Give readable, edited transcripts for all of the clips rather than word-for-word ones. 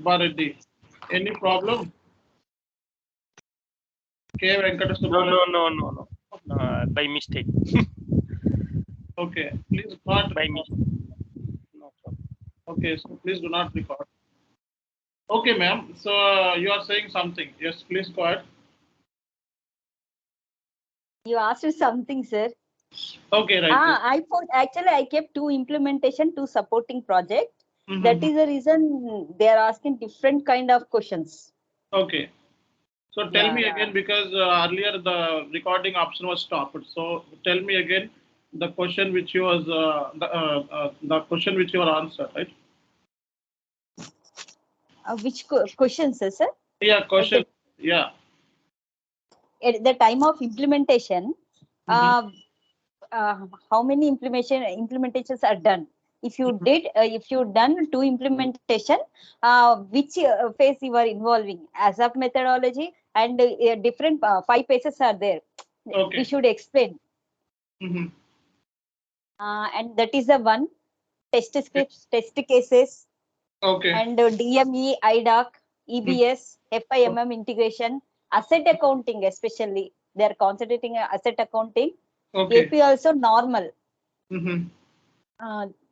Subbareddy. Any problem? K. Venkata No. By mistake. Okay, please not. By mistake. No problem. Okay, so please do not record. Okay, ma'am. So you are saying something. Yes, please go ahead. You asked something, sir. Okay, right. I kept 2 implementation, 2 supporting project. That is the reason they are asking different kind of questions. Okay. So tell me again, because earlier the recording option was stopped. So tell me again the question which you was the question which you are answered, right? Which questions, sir? Yeah, question. Yeah. At the time of implementation, how many implementations are done? If you done 2 implementation, which phase you are involving as of methodology and different 5 phases are there. Okay. We should explain. And that is the one. Test scripts, test cases. Okay. And DME, IDOC, EBS, FIMM integration, asset accounting especially. They are concentrating on asset accounting. Okay. AP also normal.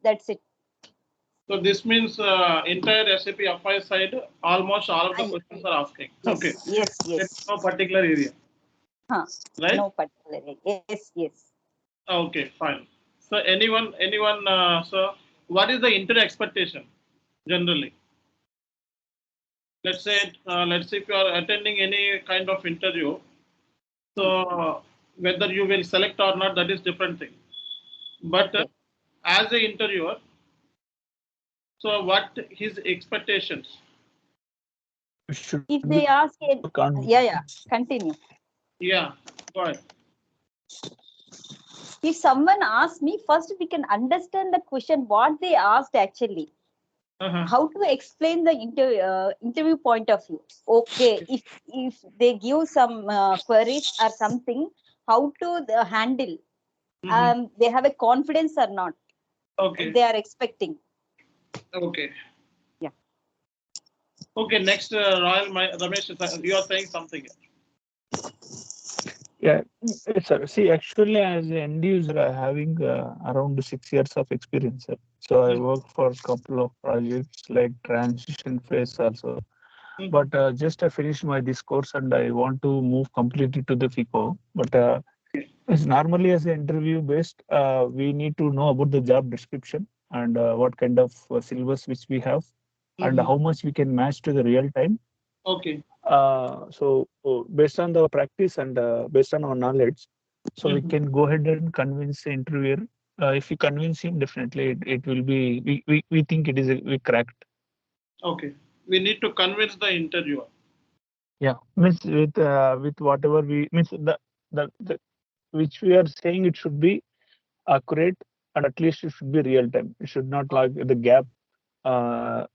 That's it. So this means entire SAP FI side, almost all of the questions are asking. Yes, Okay. Yes. No particular area. Right? No particular area. Yes. Okay, fine. So anyone, so what is the interview expectation generally? Let's say if you are attending any kind of interview, so whether you will select or not, that is different thing. But as a interviewer, so what his expectations? If they ask it, continue. Yeah, go ahead. If someone asks me, first we can understand the question, what they asked actually. How to explain the interview point of view. Okay, if they give some queries or something, how to handle. They have a confidence or not. Okay. They are expecting. Okay. Yeah. Okay, next, Royal Ramesh, you are saying something. Yeah, sir. See, actually, as an end user, I'm having around 6 years of experience, sir. So I work for a couple of projects like transition phase also. But just I finished this course and I want to move completely to the FICO. But as normally as an interview based, we need to know about the job description and what kind of syllabus which we have and how much we can match to the real time. Okay. So based on the practice and based on our knowledge, so we can go ahead and convince the interviewer. If we convince him, definitely it will be. We think it is we cracked. Okay. We need to convince the interviewer. Yeah, means with whatever we means the which we are saying, it should be accurate and at least it should be real time. It should not like the gap. That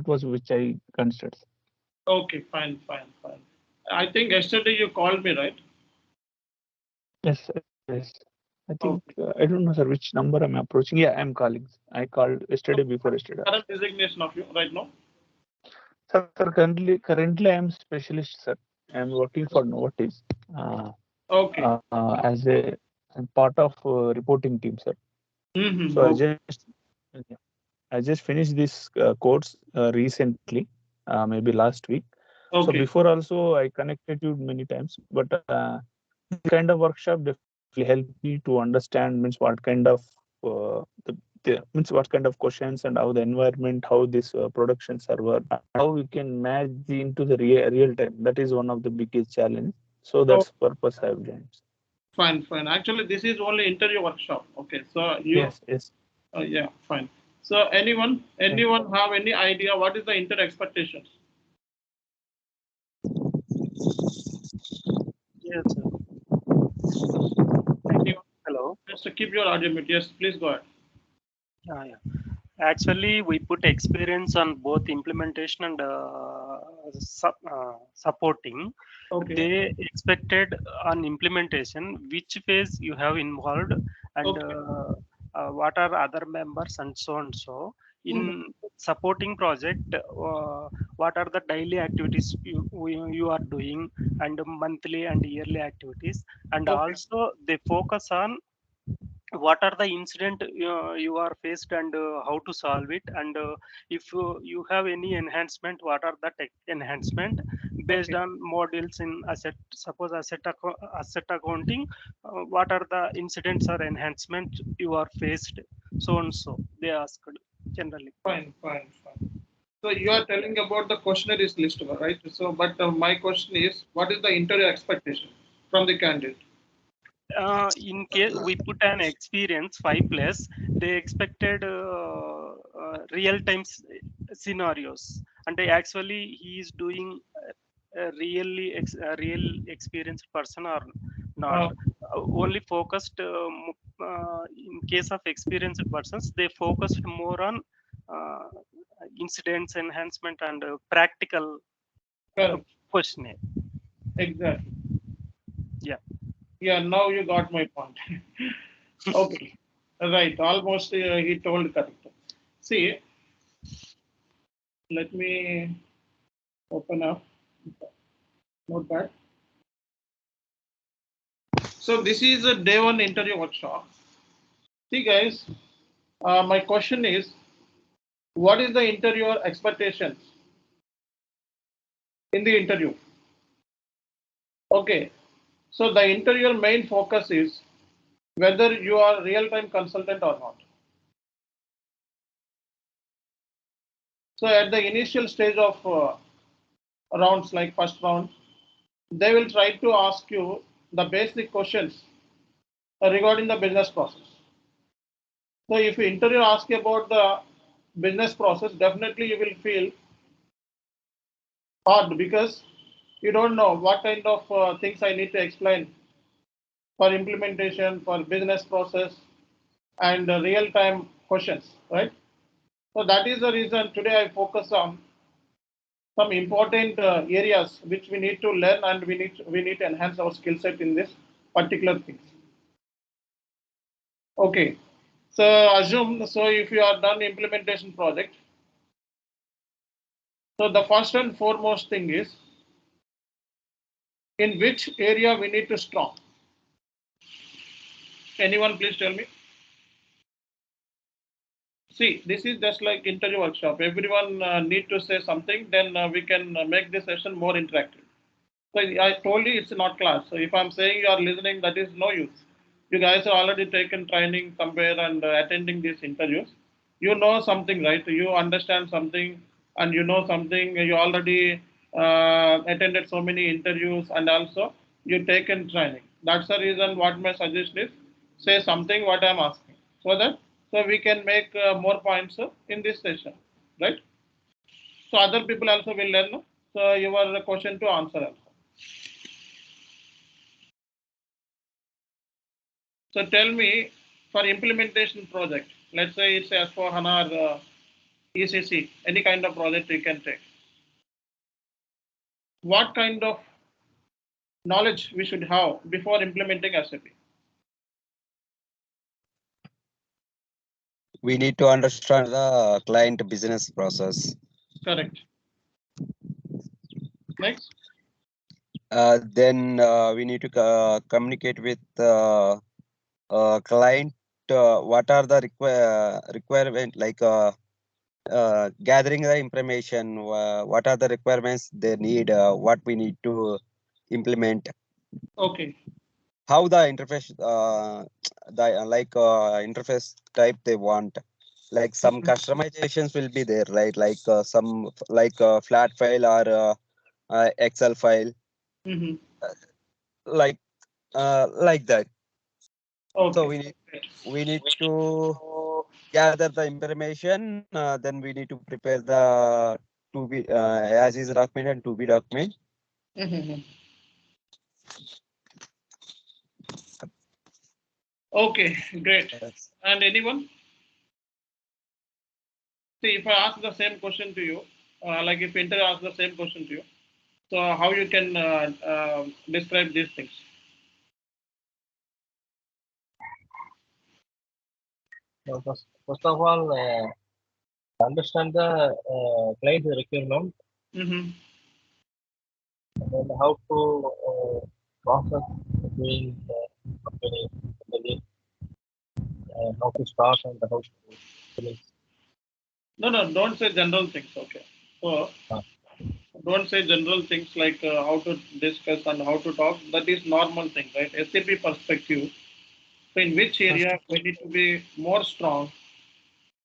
was which I considered. Okay, fine. I think yesterday you called me, right? Yes. I think I don't know, sir, which number I'm approaching. Yeah, I'm calling. I called yesterday before yesterday. Current designation of you right now? Sir, currently I'm specialist, sir. I'm working for Novartis. Okay. As a part of reporting team, sir. So I just finished this course recently, maybe last week. Okay. So before also I connected you many times, but this kind of workshop definitely help me to understand means what kind of what kind of questions and how the environment, how this production server, how we can match into the real time. That is one of the biggest challenge. So that's purpose I have joined. Fine. Actually, this is only interview workshop. Okay, so you. Yes. Yeah, fine. So anyone have any idea what is the interview expectations? Yes, sir. Hello. Just to keep your audio mute. Yes, please go ahead. Yeah. Actually, we put experience on both implementation and supporting. Okay. They expected on implementation which phase you have involved and what are other members and so on. So in supporting project, what are the daily activities you are doing, and monthly and yearly activities, and Okay. also they focus on what are the incident you are faced, and how to solve it, and if you have any enhancement, what are the enhancement based Okay. on modules in asset, suppose asset accounting, what are the incidents or enhancement you are faced, so and so they asked generally. Fine, fine, fine. So you are telling about the questionnaires list, right? So, but my question is, what is the interview expectation from the candidate? In case we put an experience 5+, they expected real time scenarios, and actually he is doing a real experienced person or not. Only focused in case of experienced persons, they focused more on incidents enhancement and practical Correct. questionnaire. Exactly. Yeah. Yeah, now you got my point. Okay. Right. Almost he told correct. See, let me open up. Not bad. So this is a day one interview workshop. See, guys, my question is, what is the interviewer expectations in the interview? Okay. So the interviewer main focus is whether you are real-time consultant or not. So at the initial stage of rounds, like first round, they will try to ask you the basic questions regarding the business process. So if you interview ask about the business process, definitely you will feel hard because you don't know what kind of things I need to explain for implementation, for business process, and real-time questions, right? So that is the reason today I focus on some important areas which we need to learn, and we need to enhance our skill set in this particular things. Okay, so assume, so if you are done implementation project, so the first and foremost thing is in which area we need to strong. Anyone please tell me? See, this is just like interview workshop. Everyone need to say something, then we can make this session more interactive. So I told you it's not class. So if I'm saying you are listening, that is no use. You guys have already taken training somewhere and attending these interviews. You know something, right? You understand something, and you know something. You already attended so many interviews, and also you taken training. That's the reason what my suggestion is, say something what I'm asking, so that so we can make more points in this session, right? So other people also will learn. So your question to answer also. So tell me, for implementation project, let's say it's S4HANA or ECC, any kind of project you can take. What kind of knowledge we should have before implementing SAP? We need to understand the client business process. Correct. Next. Then we need to communicate with client. What are the requirement, like gathering the information? What are the requirements they need? What we need to implement? Okay. How the interface, interface type they want. Like some customizations will be there, right? Like some flat file or Excel file, like that. Okay. So we need to gather the information. Then we need to prepare the to be as is document and to be document. Okay, great. Yes. And anyone? See, if I ask the same question to you, like if interview asks the same question to you, so how you can describe these things? First of all, understand the client requirement and then how to process doing the company, how to start and how to finish. No, don't say general things. Okay. So don't say general things like how to discuss and how to talk. That is normal thing, right? SAP perspective. So in which area we need to be more strong?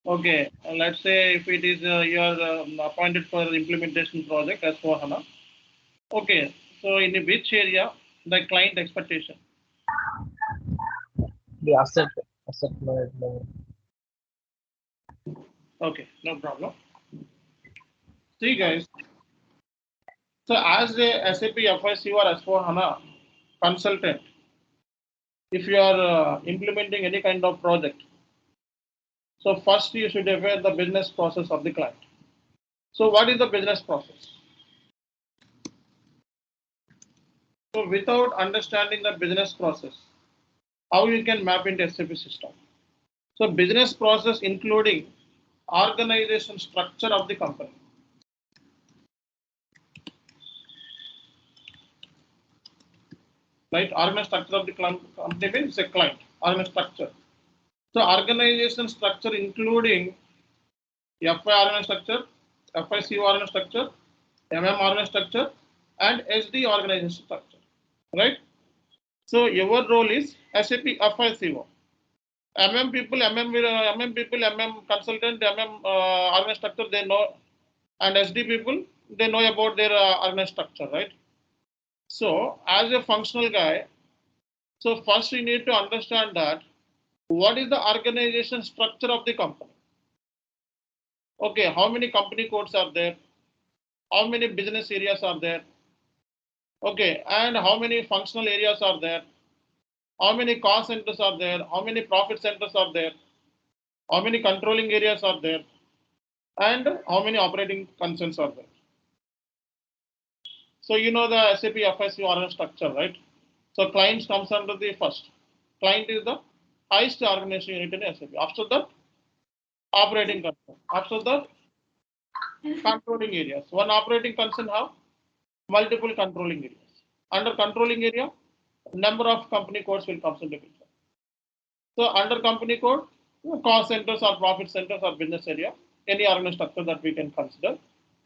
Okay, let's say if it is you are appointed for implementation project S4HANA. Okay, so in which area the client expectation? The asset management. Okay, no problem. See guys, so as a SAP FICO or S4HANA consultant, if you are implementing any kind of project, so first you should aware the business process of the client. So what is the business process? So without understanding the business process, how you can map into SAP system? So business process including organization structure of the company. Right, organization structure of the company means a client, organization structure. So organization structure including FI organization structure, FICO organization structure, organization structure, and SD organization structure. Right? So your role is SAP FICO. people, consultant, organization structure they know, and SD people they know about their organization structure, right? So as a functional guy, so first you need to understand that what is the organization structure of the company. Okay, how many company codes are there? How many business areas are there? Okay, and how many functional areas are there? How many cost centers are there? How many profit centers are there? How many controlling areas are there? And how many operating concerns are there? So you know the SAP FICO structure, right? So clients comes under the first. Client is the highest organization unit in SAP. After that, operating concern. After that, controlling areas. One operating concern have multiple controlling areas. Under controlling area, number of company codes will come into picture. So under company code, cost centers or profit centers or business area, any organization structure that we can consider.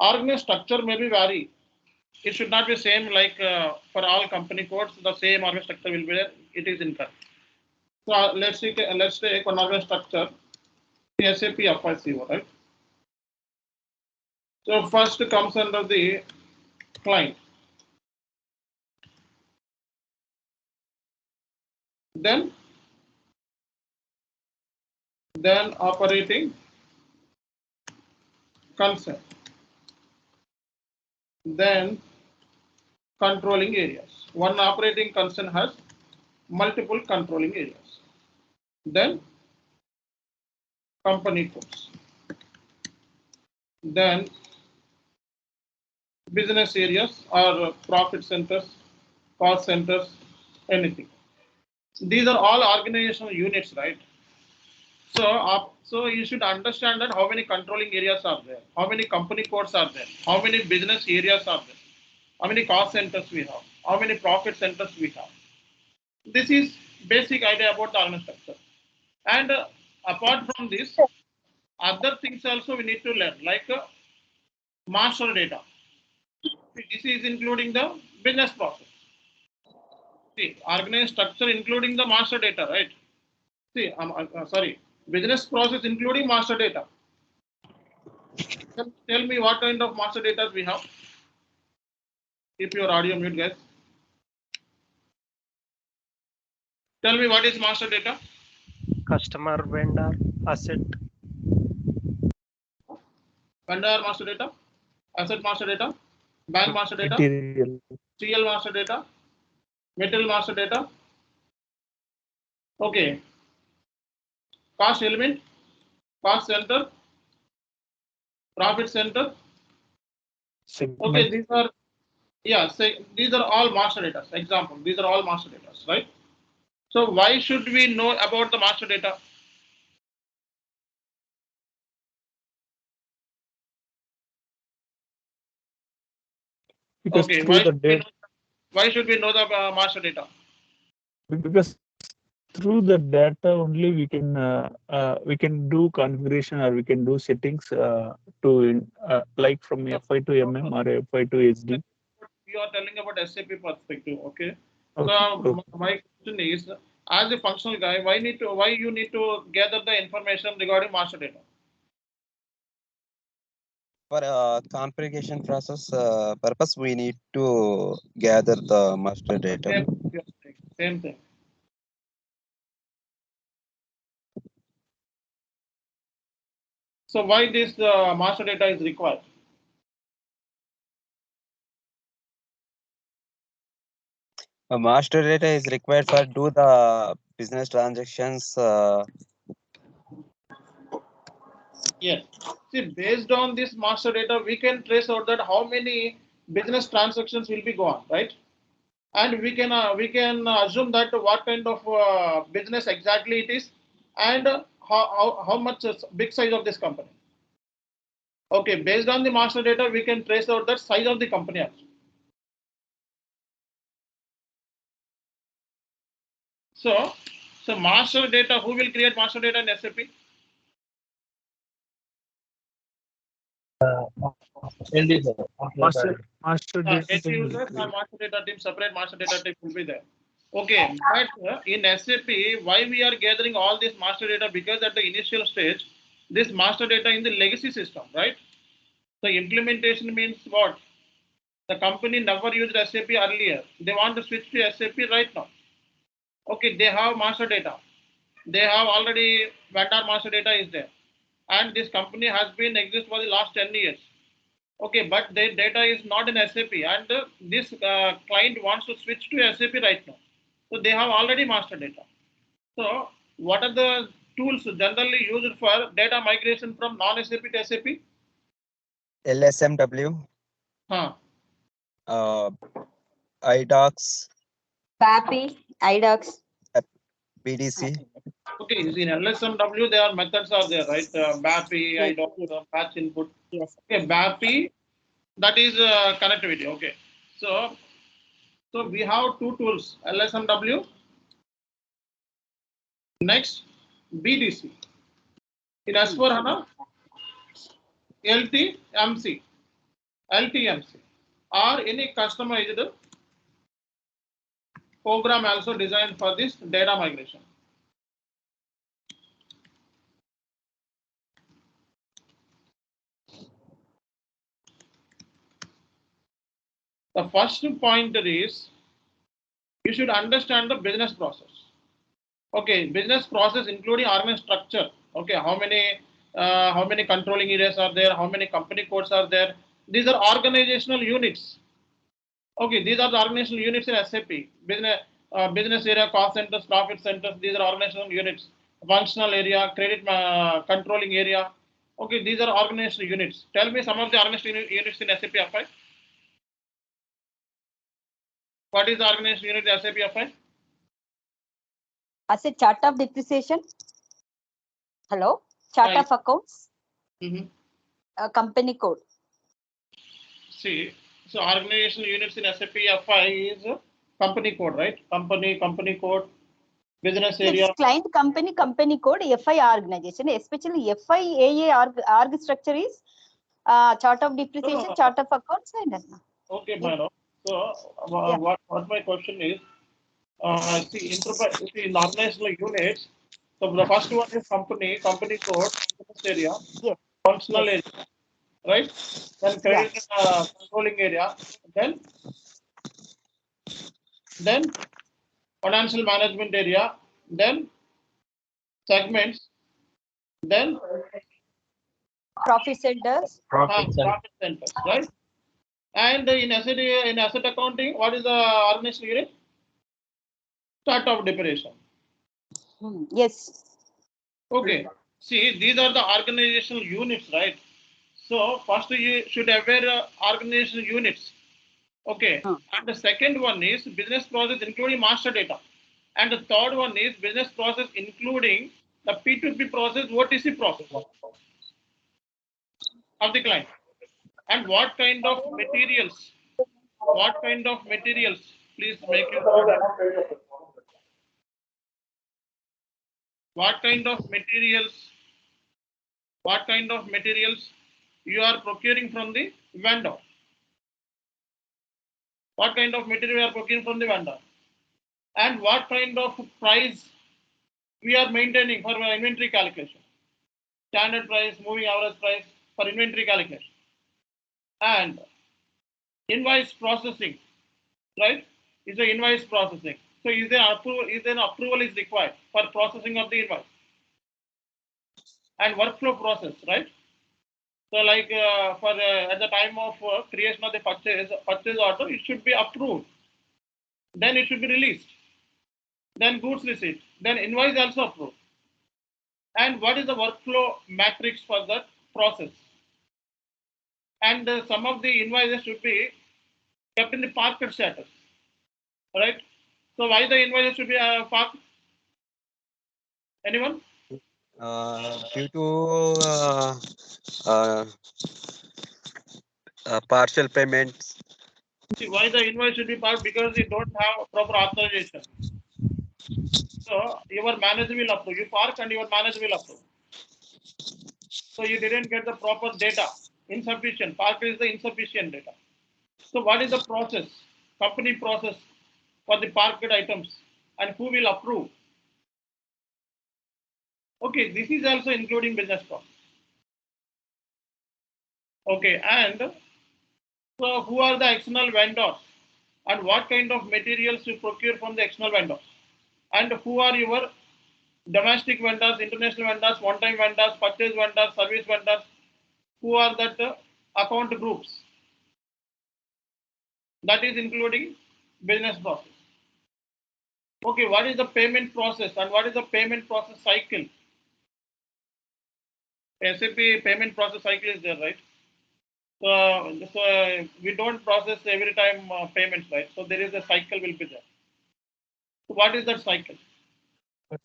Organization structure may be vary. It should not be same like for all company codes, the same organization structure will be there. It is incorrect. So let's take one organization structure, the SAP FICO, right? So first comes under the client. Then operating concern. Then controlling areas. One operating concern has multiple controlling areas. Then company codes. Then business areas or profit centers, cost centers, anything. These are all organizational units, right? So you should understand that how many controlling areas are there, how many company codes are there, how many business areas are there, how many cost centers we have, how many profit centers we have. This is basic idea about the organization structure. And apart from this, other things also we need to learn, like master data. This is including the business process. See, organization structure including the master data, right? See, sorry, business process including master data. Tell me what kind of master data we have. Keep your audio mute, guys. Tell me what is master data? Customer, vendor, asset. Vendor master data, asset master data, bank master data, Material. CL master data, material master data. Okay. Cost element, cost center, profit center. Segment. Okay, these are these are all master data. Example, these are all master data, right? So why should we know about the master data? Because Okay, through the data, why should we know the master data? because through the data only we can do configuration, or we can do settings like from FI to MM or FI to SD. You are telling about SAP perspective, okay? Okay, So my question is, as a functional guy, why you need to gather the information regarding master data? For configuration process purpose, we need to gather the master data. Same thing. So why this master data is required? Master data is required for do the business transactions. Yes. See, based on this master data, we can trace out that how many business transactions will be gone, right? And we can assume that what kind of business exactly it is, and how much big size of this company. Okay, based on the master data, we can trace out the size of the company also. So master data, who will create master data in SAP? End user. Master data End team will users or create. master data team, separate master data team will be there. Okay, but in SAP, why we are gathering all this master data? Because at the initial stage, this master data in the legacy system, right? The implementation means what? The company never used SAP earlier. They want to switch to SAP right now. Okay, they have master data. They have already vendor master data is there. And this company has been exist for the last 10 years. Okay, but their data is not in SAP, and this client wants to switch to SAP right now. So they have already master data. So what are the tools generally used for data migration from non-SAP to SAP? LSMW, Huh. IDOCS, PAPI, IDOCS. BDC. Okay, in LSMW, there are methods are there, right? BAPI, Yes, IDOC, batch input. Yes. Okay, BAPI, that is connectivity. Okay, so we have two tools, LSMW. Next, BDC. In S4HANA, LTMC, or any customized program also designed for this data migration. The first pointer is you should understand the business process. Okay, business process including organization structure. Okay, how many controlling areas are there? How many company codes are there? These are organizational units. Okay, these are the organizational units in SAP. Business area, cost centers, profit centers. These are organizational units. Functional area, credit controlling area. Okay, these are organizational units. Tell me some of the organizational units in SAP FI. What is the organizational unit in SAP FI? As a chart of depreciation. Hello, chart of accounts. Company code. See, so organizational units in SAP FI is company code, right? Company code, business area. Yes, client company code, FI organization, especially FIAA org structure is chart of depreciation, chart of accounts, and okay, madam. So what my question is, see in organizational units. So the first one is company code, business area, functional area, right? Then credit controlling area, then financial management area, then segments, then profit centers. Profit centers, right? And in asset accounting, what is the organizational unit? Chart of depreciation. Yes. Okay. See, these are the organizational units, right? So first you should aware organizational units. Okay. And the second one is business process including master data. And the third one is business process including the P2P process, OTC process of the client. And what kind of materials what kind of materials? Please make it. What kind of materials? What kind of materials you are procuring from the vendor? What kind of material we are procuring from the vendor? And what kind of price we are maintaining for inventory calculation? Standard price, moving average price for inventory calculation. And invoice processing, right? Is the invoice processing. So is there an approval is required for processing of the invoice? And workflow process, right? So like at the time of creation of the purchase order, it should be approved. Then it should be released. Then goods receipt. Then invoice also approved. And what is the workflow matrix for that process? And some of the invoices should be kept in the parked status, right? So why the invoices should be parked? Anyone? Due to partial payments. See, why the invoice should be parked? Because you don't have proper authorization. So your manager will approve. You park and your manager will approve. So you didn't get the proper data. Insufficient. Parked is the insufficient data. So what is the process? Company process for the parked items, and who will approve? Okay, this is also including business process. Okay, and so who are the external vendors, and what kind of materials you procure from the external vendors, and who are your domestic vendors, international vendors, one-time vendors, purchase vendors, service vendors, who are that account groups? That is including business process. Okay, what is the payment process and what is the payment process cycle? SAP payment process cycle is there, right? So we don't process every time payments, right? So there is a cycle will be there. So what is that cycle? So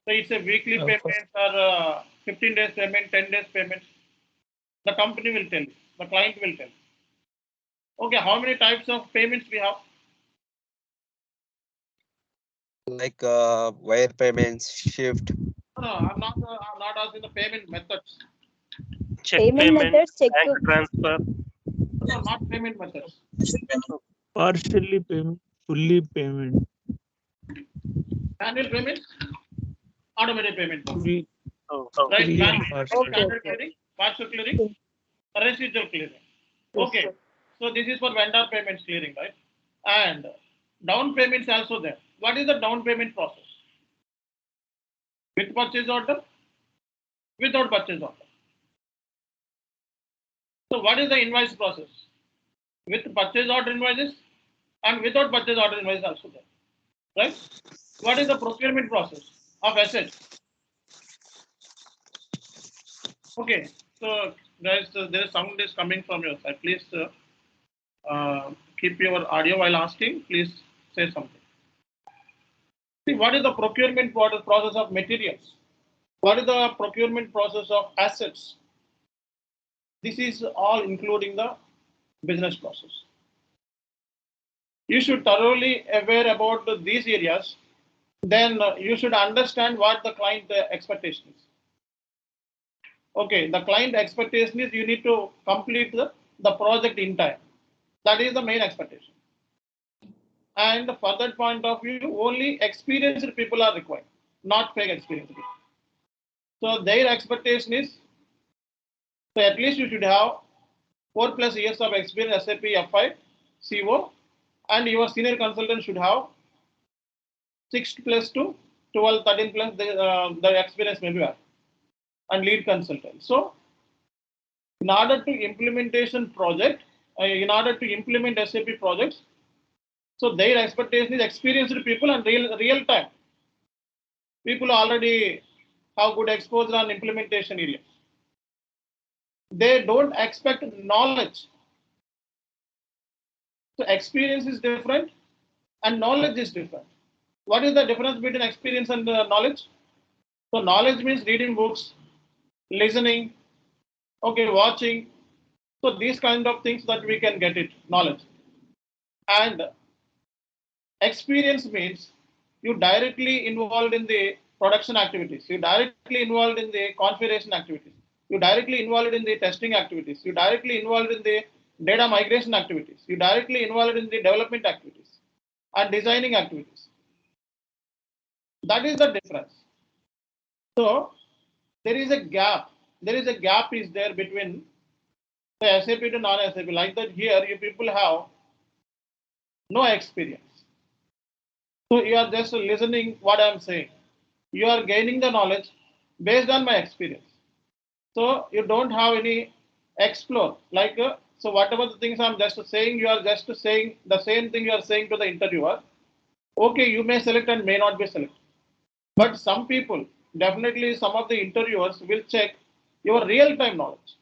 it's a weekly payment or 15 days payment, 10 days payment. The company will tell you, the client will tell you. Okay, how many types of payments we have? Like wire payments, shift. No, I'm not asking the payment methods. Check Payment methods, check bank transfer. No, not payment methods. Partially payment, fully payment. Annual payments, automated payment. Fully, Right, fully and partial. standard clearing, partial clearing, residual clearing. Okay, so this is for vendor payments clearing, right? And down payments also there. What is the down payment process? With purchase order, without purchase order. So what is the invoice process? With purchase order invoices and without purchase order invoices also there, right? What is the procurement process of assets? Okay, so guys, there is sound is coming from your side. Please keep your audio while asking. Please say something. See, what is the procurement process of materials? What is the procurement process of assets? This is all including the business process. You should thoroughly aware about these areas. Then you should understand what the client expectation is. Okay, the client expectation is you need to complete the project in time. That is the main expectation. And for that point of view, only experienced people are required, not fake experienced people. So their expectation is, so at least you should have 4+ years of experience SAP FICO, and your senior consultant should have 6+ to 12, 13+ the experience maybe have, and lead consultant. So in order to implementation project, in order to implement SAP projects, so their expectation is experienced people and real time. People already have good exposure on implementation areas. They don't expect knowledge. So experience is different and knowledge is different. What is the difference between experience and knowledge? So knowledge means reading books, listening, okay, watching. So these kind of things that we can get it, knowledge. And experience means you directly involved in the production activities, you directly involved in the configuration activities, you directly involved in the testing activities, you directly involved in the data migration activities, you directly involved in the development activities and designing activities. That is the difference. So there is a gap. There is a gap is there between the SAP to non-SAP. Like that here, you people have no experience. So you are just listening what I am saying. You are gaining the knowledge based on my experience. So you don't have any explore. Like so whatever the things I'm just saying, you are just saying the same thing you are saying to the interviewer. Okay, you may select and may not be selected. But some people, definitely some of the interviewers will check your real-time knowledge.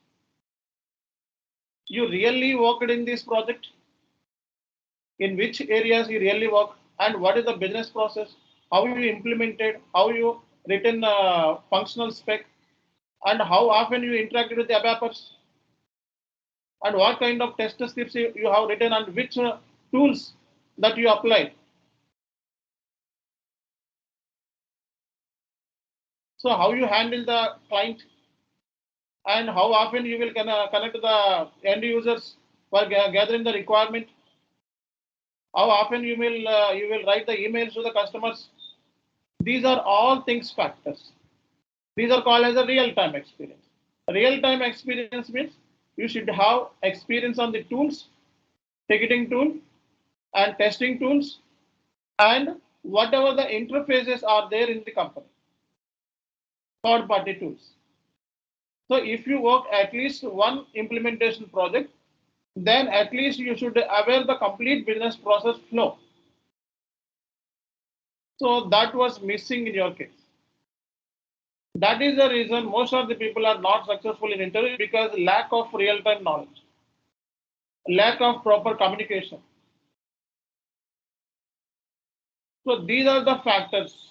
You really worked in this project? In which areas you really work? And what is the business process? How you implemented? How you written functional spec? And how often you interacted with the ABAPers? And what kind of test scripts you have written and which tools that you applied? So how you handle the client? And how often you will connect to the end users for gathering the requirement? How often you will write the emails to the customers? These are all things factors. These are called as a real-time experience. Real-time experience means you should have experience on the tools, ticketing tool and testing tools, and whatever the interfaces are there in the company, third-party tools. So if you work at least one implementation project, then at least you should aware the complete business process flow. So that was missing in your case. That is the reason most of the people are not successful in interview, because lack of real-time knowledge, lack of proper communication. So these are the factors.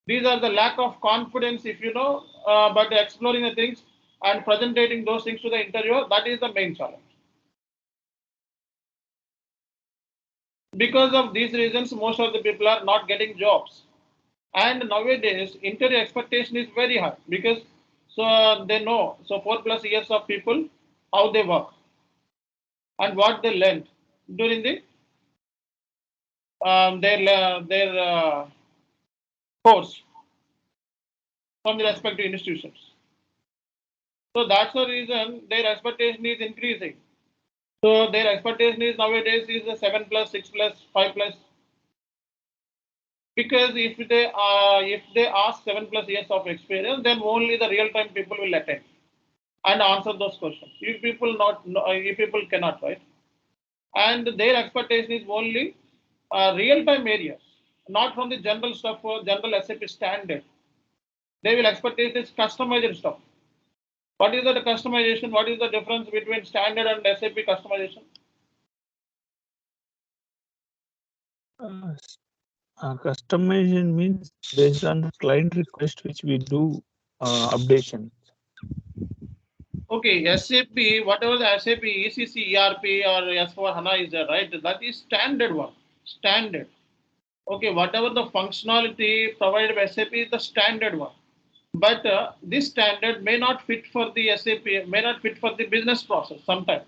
These are the lack of confidence, if you know, but exploring the things and presenting those things to the interviewer, that is the main challenge. Because of these reasons, most of the people are not getting jobs. And nowadays, interview expectation is very high, because so they know, so 4+ years of people, how they work and what they learned during the their course from the respective institutions. So that's the reason their expectation is increasing. So their expectation is nowadays is a 7+, 6+, 5+. Because if they ask 7+ years of experience, then only the real-time people will attend and answer those questions. You people cannot, right? And their expectation is only real-time areas, not from the general stuff or general SAP standard. They will expect it is customized stuff. What is the customization? What is the difference between standard and SAP customization? Customization means based on the client request, which we do updation. Okay, SAP, whatever the SAP ECC, ERP or S4HANA is there, right? That is standard one, standard. Okay, whatever the functionality provided by SAP is the standard one. But this standard may not fit for the SAP, may not fit for the business process sometimes.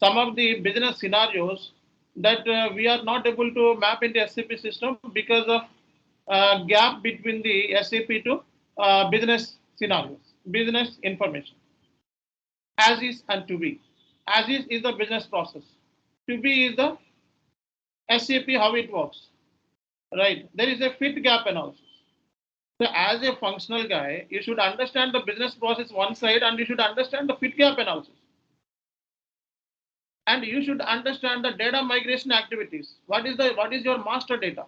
Some of the business scenarios that we are not able to map into SAP system because of gap between the SAP to business scenarios, business information. As is and to be. As is the business process. To be is the SAP, how it works. Right? There is a fit gap analysis. So as a functional guy, you should understand the business process one side, and you should understand the fit gap analysis. And you should understand the data migration activities. What is your master data?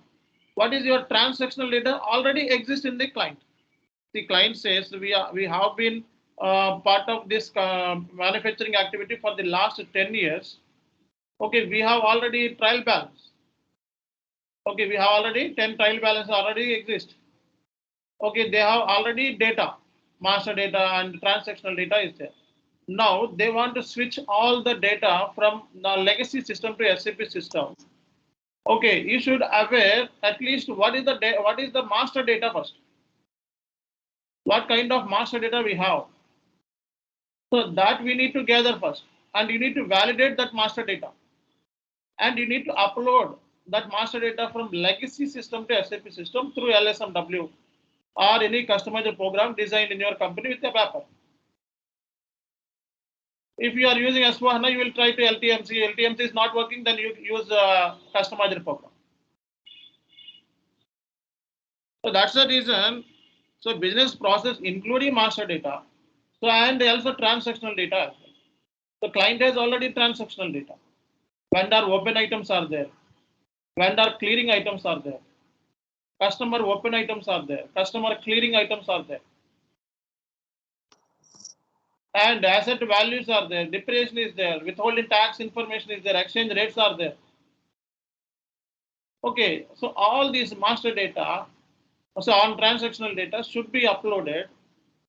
What is your transactional data already exists in the client? The client says we have been part of this manufacturing activity for the last 10 years. Okay, we have already trial balance. Okay, we have already 10 trial balance already exist. Okay, they have already data, master data and transactional data is there. Now they want to switch all the data from the legacy system to SAP system. Okay, you should aware at least what is the master data first. What kind of master data we have? So that we need to gather first, and you need to validate that master data, and you need to upload that master data from legacy system to SAP system through LSMW or any customized program designed in your company with a paper. If you are using S4HANA, you will try to LTMC. LTMC is not working, then you use customized program. So that's the reason. So business process including master data. So and also transactional data as well. The client has already transactional data. Vendor open items are there. Vendor clearing items are there. Customer open items are there. Customer clearing items are there. And asset values are there. Depreciation is there. Withholding tax information is there. Exchange rates are there. Okay, so all these master data, so on transactional data should be uploaded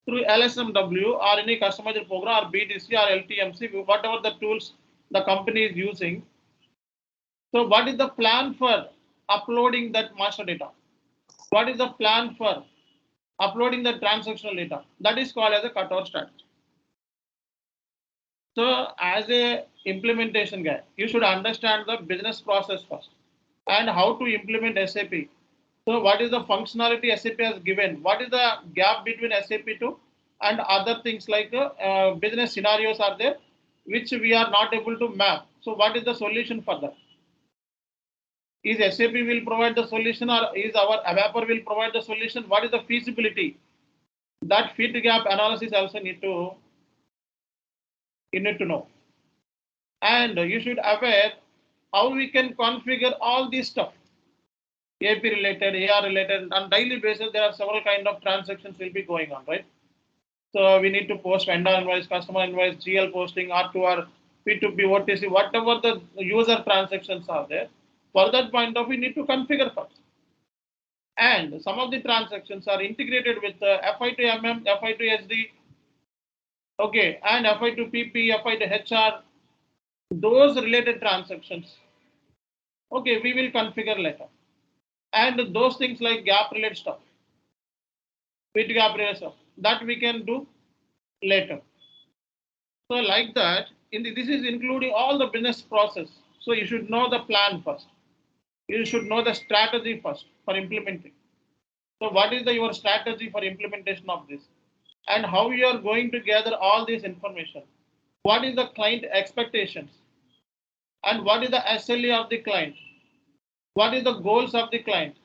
through LSMW or any customized program or BDC or LTMC, whatever the tools the company is using. So what is the plan for uploading that master data? What is the plan for uploading the transactional data? That is called as a cutover strategy. So as a implementation guy, you should understand the business process first and how to implement SAP. So what is the functionality SAP has given? What is the gap between SAP 2 and other things like business scenarios are there, which we are not able to map. So what is the solution for that? Is SAP will provide the solution or is our ABAPer will provide the solution? What is the feasibility? That fit gap analysis also you need to know. And you should aware how we can configure all this stuff. AP related, AR related, on daily basis, there are several kind of transactions will be going on, right? So we need to post vendor invoice, customer invoice, GL posting, R2R, P2P, OTC, whatever the user transactions are there. For that point of view, we need to configure first. And some of the transactions are integrated with FI2MM, FI2SD, okay, and FI2PP, FI2HR, those related transactions. Okay, we will configure later. And those things like gap related stuff, fit gap related stuff, that we can do later. So like that, this is including all the business process. So you should know the plan first. You should know the strategy first for implementing. So what is your strategy for implementation of this? And how you are going to gather all this information? What is the client expectations? And what is the SLA of the client? What is the goals of the client?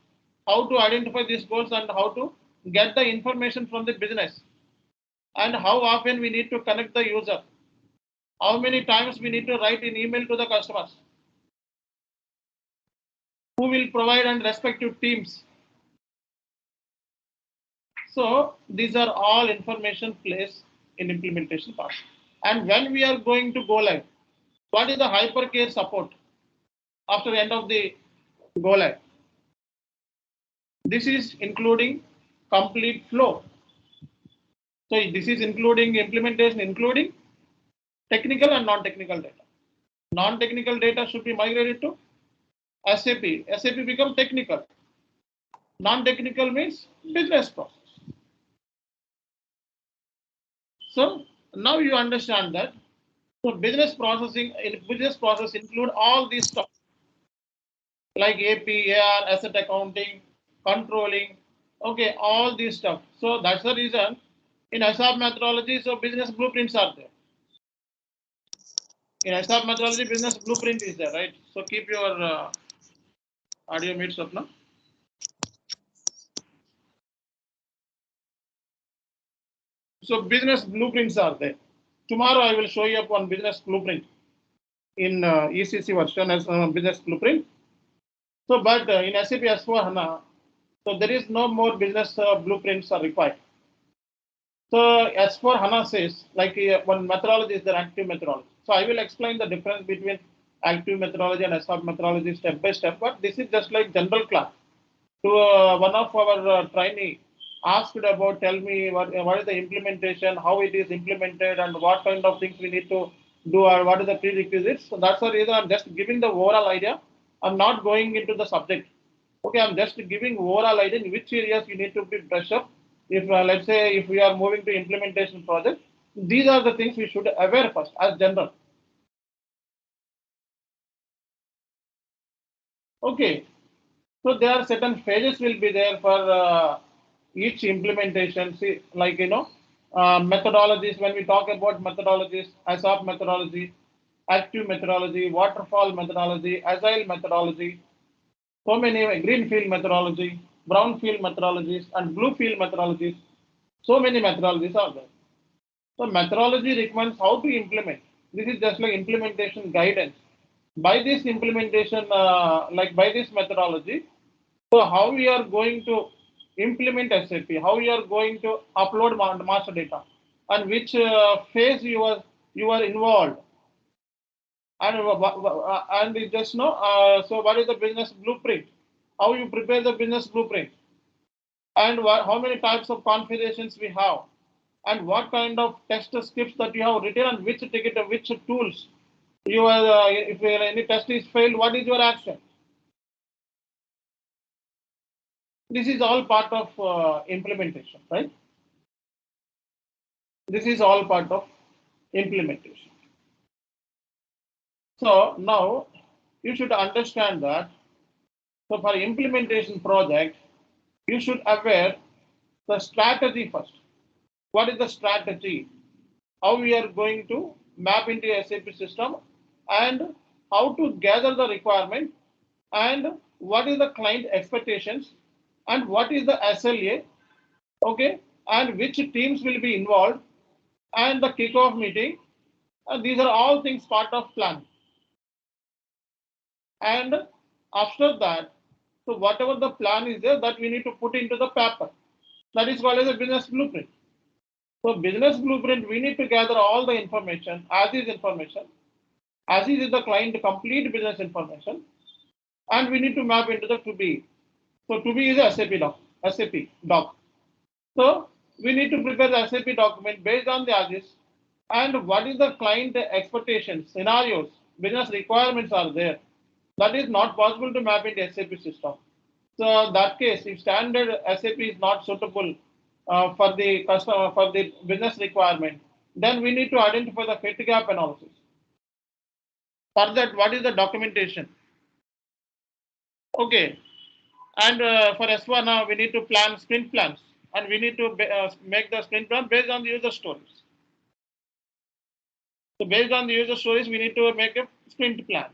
How to identify these goals and how to get the information from the business? And how often we need to connect the user? How many times we need to write an email to the customers? Who will provide and respective teams? So these are all information placed in implementation part. And when we are going to go live, what is the hypercare support after the end of the go live? This is including complete flow. So this is including implementation, including technical and non-technical data. Non-technical data should be migrated to SAP. SAP become technical. Non-technical means business process. So now you understand that. So business process include all these stuff like AP, AR, asset accounting, controlling, okay, all this stuff. So that's the reason in SAP methodology, so business blueprints are there. In SAP methodology, business blueprint is there, right? So keep your audio mute, Swapna. So business blueprints are there. Tomorrow I will show you up one business blueprint in ECC version as business blueprint. So, but in SAP S4HANA, so there is no more business blueprints are required. So S4HANA says like one methodology is the active methodology. So I will explain the difference between active methodology and SAP methodology step by step. But this is just like general class to one of our trainee asked about, tell me what is the implementation, how it is implemented, and what kind of things we need to do, or what is the prerequisites. So that's the reason I'm just giving the overall idea. I'm not going into the subject. Okay, I'm just giving overall idea in which areas you need to be brush up. If let's say if we are moving to implementation project, these are the things we should aware first as general. Okay, so there are certain phases will be there for each implementation. See, like methodologies. When we talk about methodologies, SAP methodology, active methodology, waterfall methodology, agile methodology. So many greenfield methodology, brownfield methodologies, and bluefield methodologies. So many methodologies are there. So methodology recommends how to implement. This is just like implementation guidance. By this implementation, by this methodology, so how we are going to implement SAP, how we are going to upload master data, and which phase you are involved, and you just know. So what is the business blueprint? How you prepare the business blueprint, and how many types of configurations we have, and what kind of test scripts that you have written, and which ticket, which tools you are. If any test is failed, what is your action? This is all part of implementation, right? This is all part of implementation. So now you should understand that. So for implementation project, you should aware the strategy first. What is the strategy? How we are going to map into SAP system, and how to gather the requirement, and what is the client expectations, and what is the SLA, okay, and which teams will be involved, and the kickoff meeting. And these are all things part of plan. And after that, so whatever the plan is there, that we need to put into the paper. That is called as a business blueprint. So business blueprint, we need to gather all the information, as is the client complete business information, and we need to map into the to be. So to be is a SAP doc. So we need to prepare the SAP document based on the as is, and what is the client expectations, scenarios, business requirements are there. That is not possible to map into SAP system. So in that case, if standard SAP is not suitable for the customer, for the business requirement, then we need to identify the fit gap analysis. For that, what is the documentation? Okay, and for S4HANA, we need to plan sprint plans, and we need to make the sprint plan based on the user stories. So based on the user stories, we need to make a sprint plan,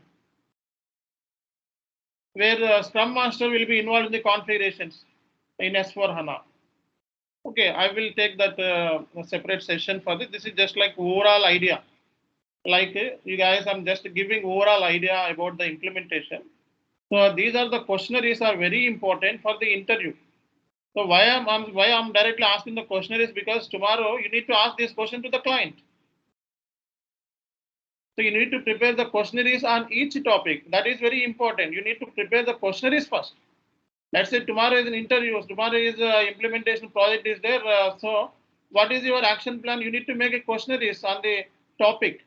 where the Scrum Master will be involved in the configurations in S4HANA. Okay, I will take that separate session for this. This is just like overall idea. Like you guys, I'm just giving overall idea about the implementation. So these are the questionnaires are very important for the interview. So why I'm directly asking the questionnaires, because tomorrow you need to ask this question to the client. So you need to prepare the questionnaires on each topic. That is very important. You need to prepare the questionnaires first. Let's say tomorrow is an interview, tomorrow is implementation project is there. So what is your action plan? You need to make a questionnaires on the topic.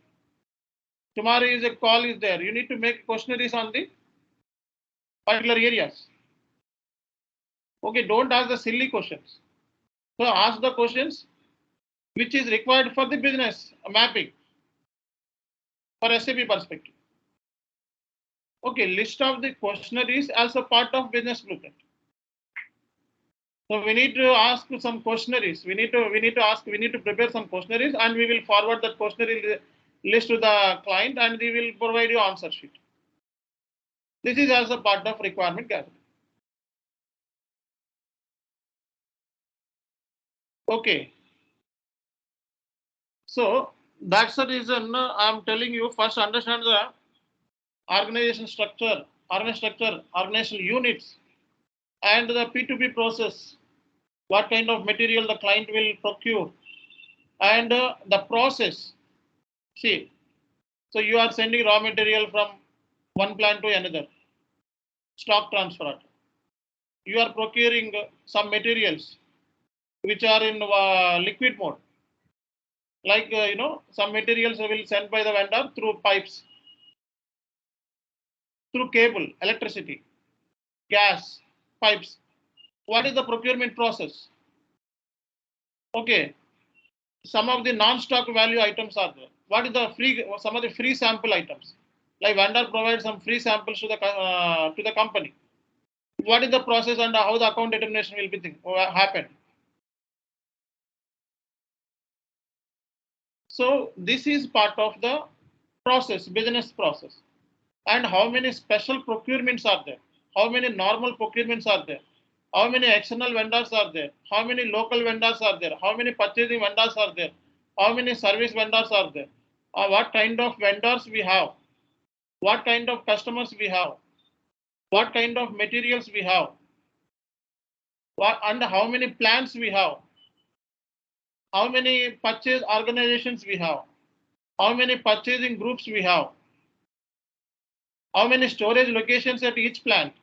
Tomorrow is a call is there. You need to make questionnaires on the particular areas. Okay, don't ask the silly questions. So ask the questions which is required for the business mapping for SAP perspective. Okay, list of the questionnaires as a part of business blueprint. So we need to ask some questionnaires. We need to prepare some questionnaires, and we will forward that questionnaire list to the client, and they will provide you answer sheet. This is also part of requirement gathering. Okay. So that's the reason I'm telling you first understand the organization structure, organizational units, and the P2P process. What kind of material the client will procure, and the process. See, so you are sending raw material from one plant to another, stock transfer. You are procuring some materials, which are in liquid mode. Like, some materials will sent by the vendor through pipes, through cable, electricity, gas, pipes. What is the procurement process? Okay. Some of the non-stock value items are there. What is the some of the free sample items? Like vendor provides some free samples to the company. What is the process and how the account determination will be happen? So this is part of the process, business process. And how many special procurements are there? How many normal procurements are there? How many external vendors are there? How many local vendors are there? How many purchasing vendors are there? How many service vendors are there? What kind of vendors we have? What kind of customers we have? What kind of materials we have? And how many plants we have? How many purchase organizations we have? How many purchasing groups we have? How many storage locations at each plant?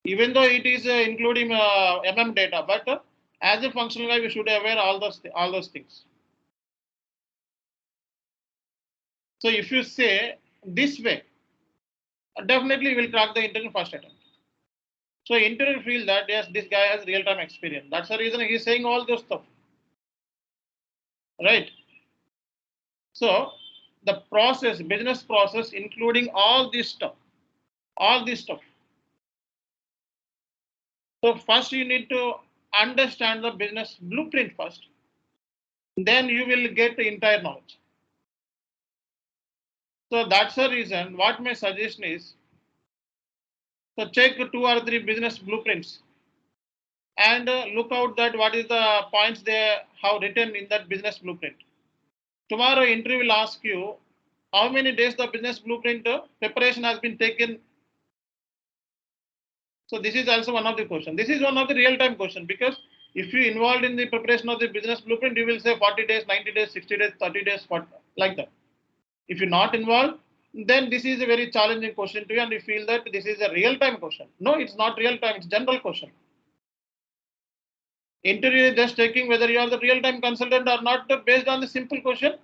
Even though it is including data, but as a functional guy, we should aware all those things. So if you say this way, definitely will crack the interview first attempt. So interviewer feels that yes, this guy has real-time experience. That's the reason he's saying all this stuff, right? So the process, business process, including all this stuff. So first you need to understand the business blueprint first. Then you will get the entire knowledge. So that's the reason what my suggestion is, so check 2 or 3 business blueprints and look out that what is the points they have written in that business blueprint. Tomorrow interview will ask you how many days the business blueprint preparation has been taken. So this is also one of the questions. This is one of the real-time question, because if you involved in the preparation of the business blueprint, you will say 40 days, 90 days, 60 days, 30 days, 40, like that. If you're not involved, then this is a very challenging question to you and you feel that this is a real-time question. No, it's not real-time, it's general question. Interview is just checking whether you are the real-time consultant or not based on the simple question.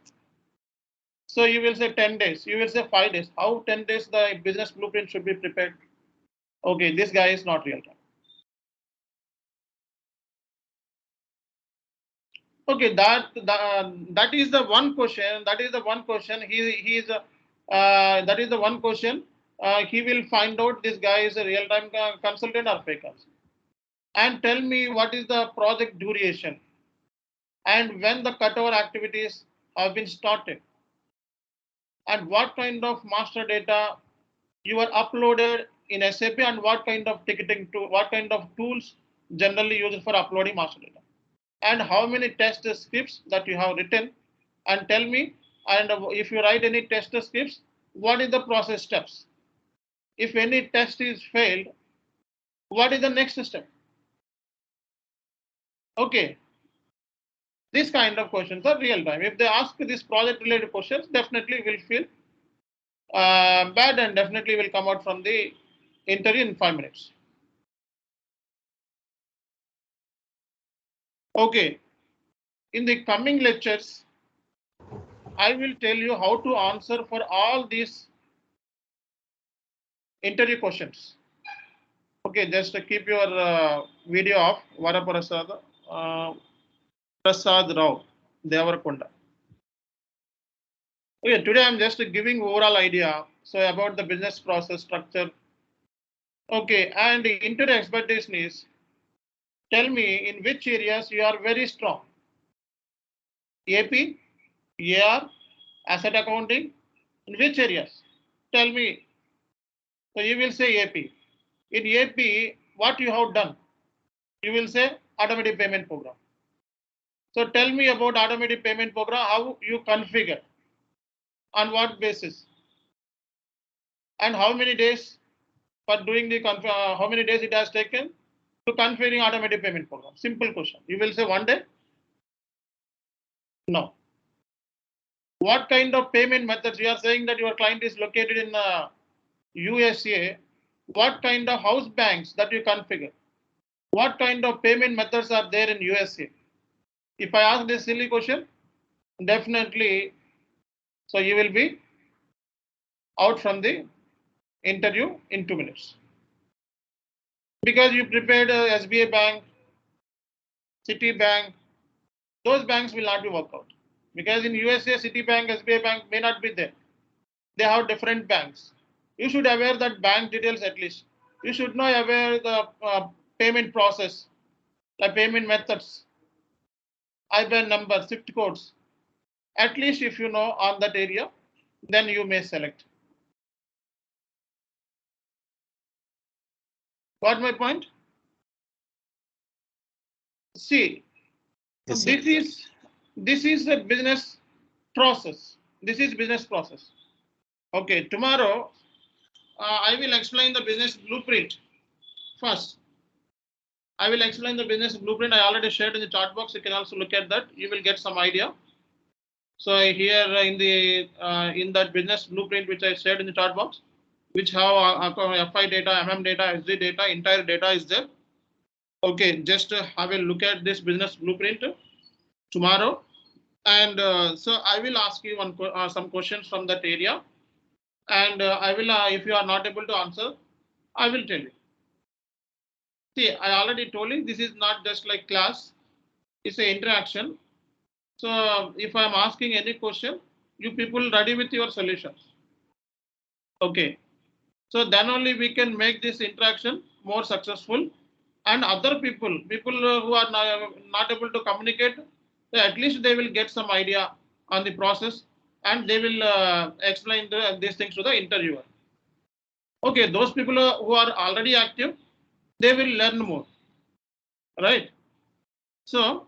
So you will say 10 days, you will say 5 days. How 10 days the business blueprint should be prepared? Okay, this guy is not real-time. Okay, that is the one question. That is the one question. That is the one question. He will find out this guy is a real-time consultant or fake consultant. And tell me what is the project duration and when the cutover activities have been started and what kind of master data you are uploaded in SAP and what kind of ticketing tool, what kind of tools generally used for uploading master data, and how many test scripts that you have written, and tell me, and if you write any test scripts, what is the process steps? If any test is failed, what is the next step? Okay, this kind of questions are real time. If they ask this project related questions, definitely will feel bad and definitely will come out from the interview in 5 minutes. Okay, in the coming lectures, I will tell you how to answer for all these interview questions. Okay, just keep your video off. Varaprasad Prasad Rao, Devarakonda. Okay, today I'm just giving overall idea about the business process structure. Okay, and the interview expectation is, tell me in which areas you are very strong. AP, AR, asset accounting, in which areas? Tell me. So you will say AP. In AP, what you have done? You will say automatic payment program. So tell me about automatic payment program, how you configure, on what basis, and how many days for doing the how many days it has taken to configuring automatic payment program. Simple question. You will say 1 day? No. What kind of payment methods? You are saying that your client is located in USA. What kind of house banks that you configure? what kind of payment methods are there in USA? If I ask this silly question, definitely, so you will be out from the interview in 2 minutes. Because you prepared SBI Bank, Citibank, those banks will not be worked out. Because in USA, Citibank, SBI Bank may not be there. They have different banks. You should aware that bank details at least. You should know aware the payment process, the payment methods, IBAN number, SWIFT codes. At least if you know on that area, then you may select. Got my point? See, Yes, this is a business process. This is business process. Okay, tomorrow I will explain the business blueprint first. I will explain the business blueprint. I already shared in the chat box. You can also look at that. You will get some idea. So here in that business blueprint which I shared in the chat box, which have FI data, MM data, SD data, entire data is there. Okay, just have a look at this business blueprint tomorrow, and so I will ask you some questions from that area, and I will if you are not able to answer, I will tell you. See, I already told you this is not just like class; it's an interaction. So if I am asking any question, you people ready with your solutions. Okay. So then only we can make this interaction more successful, and other people who are not able to communicate, at least they will get some idea on the process, and they will explain these things to the interviewer. Okay, those people who are already active, they will learn more, right? So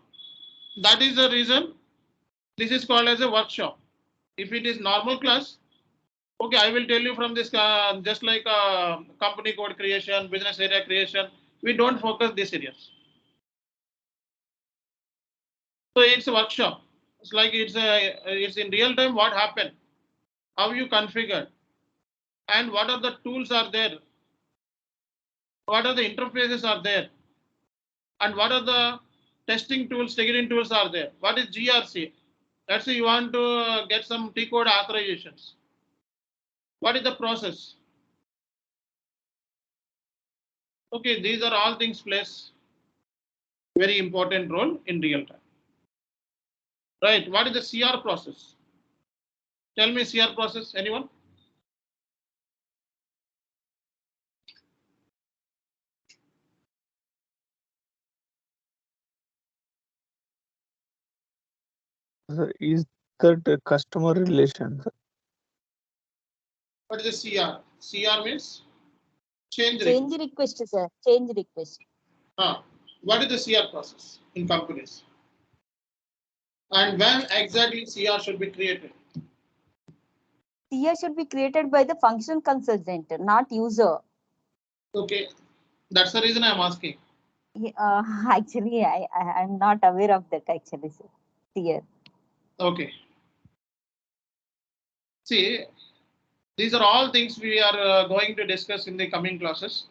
that is the reason this is called as a workshop. If it is normal class, okay, I will tell you from this, just like company code creation, business area creation, we don't focus these areas. So it's a workshop. It's like it's in real time what happened, how you configure, and what are the tools are there, what are the interfaces are there, and what are the testing tools, ticketing tools are there. What is GRC? Let's say you want to get some T code authorizations. What is the process? Okay, these are all things plays very important role in real time. Right, what is the CR process? Tell me CR process, anyone? Sir, is that a customer relation? Sir? What is the CR? CR means change request, sir. Change request. What is the CR process in companies? And when exactly CR should be created? CR should be created by the functional consultant, not user. Okay, that's the reason I'm asking. Actually, I'm not aware of that actually, sir. CR. Okay. See, these are all things we are going to discuss in the coming classes.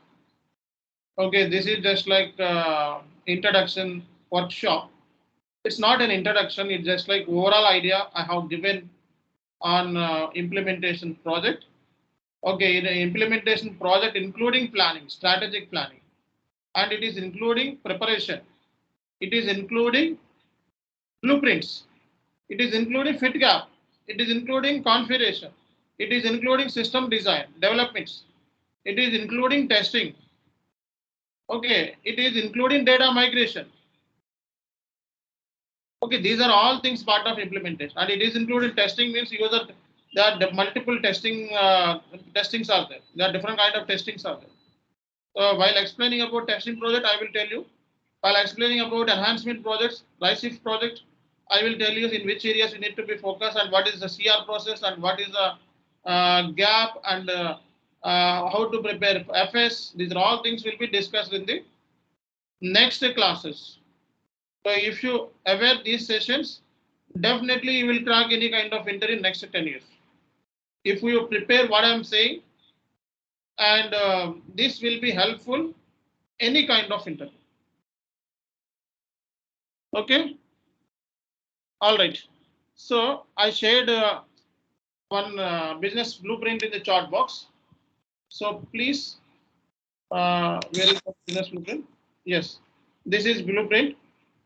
Okay, this is just like introduction workshop. It's not an introduction, it's just like overall idea I have given on implementation project. Okay, in an implementation project including planning, strategic planning, and it is including preparation. It is including blueprints. It is including fit gap. It is including configuration. It is including system design, developments. It is including testing. Okay, it is including data migration. Okay, these are all things part of implementation, and it is included testing means there are multiple testings are there. There are different kind of testings are there. So while explaining about testing project, I will tell you. While explaining about enhancement projects, RISE project, I will tell you in which areas you need to be focused and what is the CR process and what is the gap and how to prepare FS. These are all things will be discussed in the next classes. So if you aware these sessions, definitely you will crack any kind of interview in next 10 years. If you prepare what I'm saying, and this will be helpful any kind of interview. Okay. All right. So I shared one business blueprint in the chat box. So please, where is the business blueprint? Yes, this is blueprint,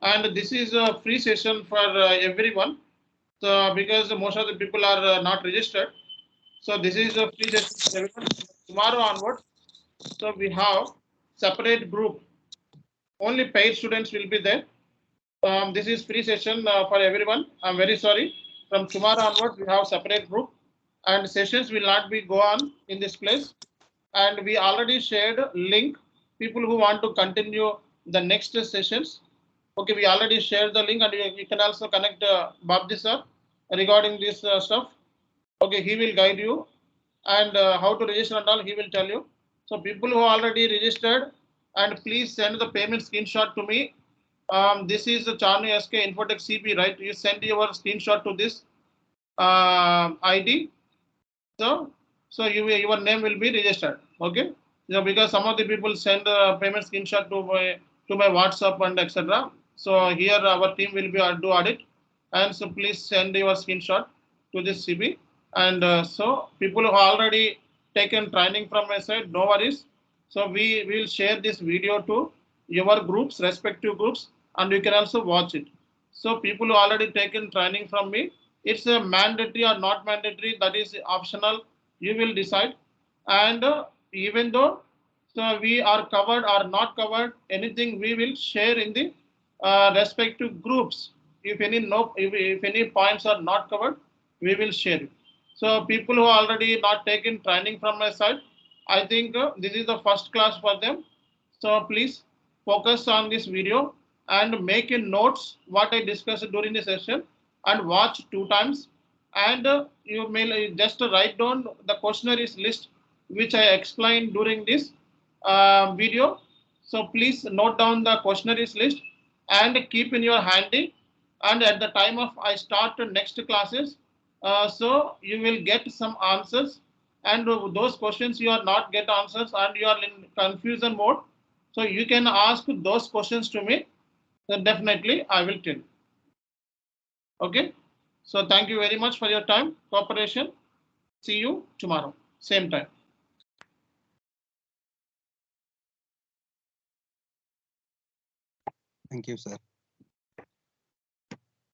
and this is a free session for everyone. So because most of the people are not registered, so this is a free session for everyone. Tomorrow onwards, so we have separate group. Only paid students will be there. This is free session for everyone. I'm very sorry. From tomorrow onwards, we have separate group, and sessions will not be go on in this place. And we already shared link. People who want to continue the next sessions. Okay, we already shared the link, and you can also connect Babji sir regarding this stuff. Okay, he will guide you, and how to register and all he will tell you. So people who already registered, and please send the payment screenshot to me. This is the Chanu SK Infotech CP, right? You send your screenshot to this ID. So your name will be registered. Okay. Because some of the people send a payment screenshot to my WhatsApp and etc. So here our team will be do audit, and so please send your screenshot to this CP. And so people who already taken training from my side, no worries. So we will share this video to your groups, respective groups, and you can also watch it. So people who already taken training from me, it's a mandatory or not mandatory, that is optional. You will decide. And even though so we are covered or not covered, anything we will share in the respective groups. If any if any points are not covered, we will share it. So people who already not taken training from my side, I think this is the first class for them. So please focus on this video and make in notes what I discussed during the session, and watch 2 times. And you may just write down the questionnaires list which I explained during this video. So please note down the questionnaires list and keep in your handy. And at the time of I start the next classes, so you will get some answers. And those questions you are not get answers and you are in confusion mode, so you can ask those questions to me. Then definitely I will tell you. Okay. So thank you very much for your time, cooperation. See you tomorrow, same time. Thank you, sir.